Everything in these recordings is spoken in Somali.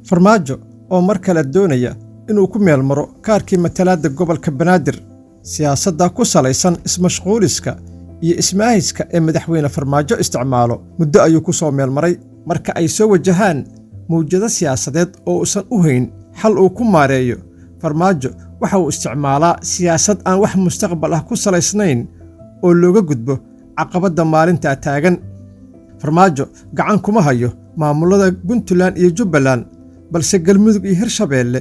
farmaajo oo mar kale doonaya inuu ku meel maro kaarkii matalaadda gobolka Banaadir siyaasadda ku salaysan ismashquuliska iyo ismaahiska ee madaxweyne farmaajo isticmaalo muddo ayuu ku soo meel maray marka ay soo wajahaan mawjado siyaasadeed oo uusan u hayn xal uu ku maareeyo farmaajo waxa uu isticmaalaa siyaasad aan wax mustaqbal ah ku salaysnayn oo looga gudbo caqabadda maalinta taagan farmaajo gacan kuma hayo maamulada Puntland iyo Jubbaland balse Galmudug iyo Hirshabeelle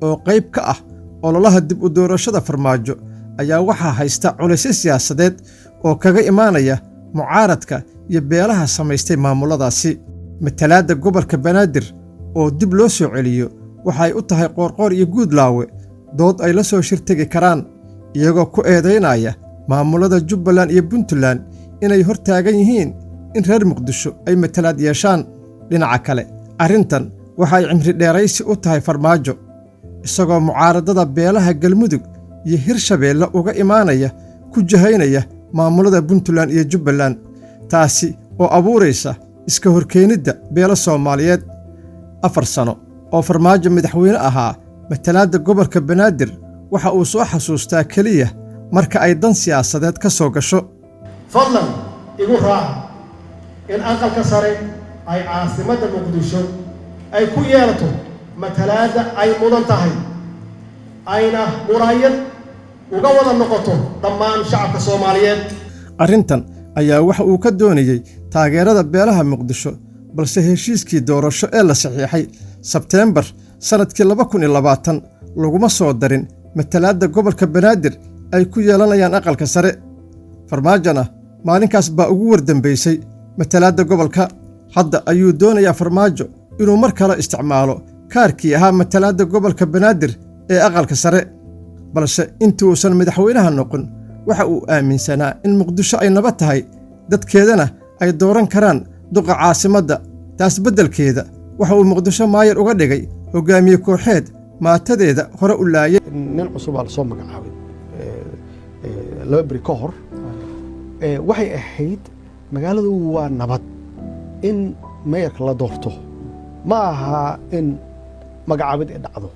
oo qayb ka ah ololaha dib u doorashada farmaajo ayaa waxa haysta culays siyaasadeed oo kaga imaanaya mucaaradka iyo beelaha samaystay maamuladaasi matalaadda gobolka Banaadir oo dib loo soo celiyo waxay u tahay qoorqoor iyo Guudlaawe dood ay la soo shirtagi karaan iyagoo ku eedeynaya maamulada Jubbaland iyo Puntland inay hor taagan yihiin in reer Muqdisho ay matalaad yeeshaan dhinaca kale arrintan waxay cimri dheeraysi u tahay farmaajo isagoo mucaaradada beelaha Galmudug iyo Hirshabeelle uga imaanaya ku jahaynaya maamulada Puntland iyo Jubbaland taasi oo abuuraysa iska horkeenida beela Soomaaliyeed 4 sano oo farmaajo madaxweyne ahaa matalaadda gobolka Banaadir waxa uu soo xasuustaa kaliya marka ay dan siyaasadeed ka soo gasho fadlan igu raac in aqalka sare ay caasimadda Muqdisho ay ku yeelato matalaadda ay mudan tahay ayna muraayad uga wada noqoto dhammaan shacabka Soomaaliyeed arrintan ayaa waxa uu ka doonayay taageerada beelaha Muqdisho balse heshiiskii doorasho ee la saxiixay Sebtembar sanadkii 2020 laguma soo darin matalaadda gobolka Banaadir ay ku yeelanayaan aqalka sare farmaajana maalinkaas baa ugu wardambeysay matalaadda gobolka hadda ayuu doonayaa farmaajo inuu mar kale isticmaalo kaarkii ahaa matalaadda gobolka Banaadir ee aqalka sare balse intii uusan madaxweynaha noqon waxa uu aaminsanaa in Muqdisho ay nabad tahay dadkeedana ay dooran karaan duqa caasimadda taas beddelkeeda waxa uu Muqdisho maayar uga dhigay hogaamiye kooxeed maatadeeda hore u laayay nin cusub la soo magacaabay laba bari ka hor waxay ahayd magaaladu waa nabad in mayorka la doorto ma aha in magacaabid dhacdo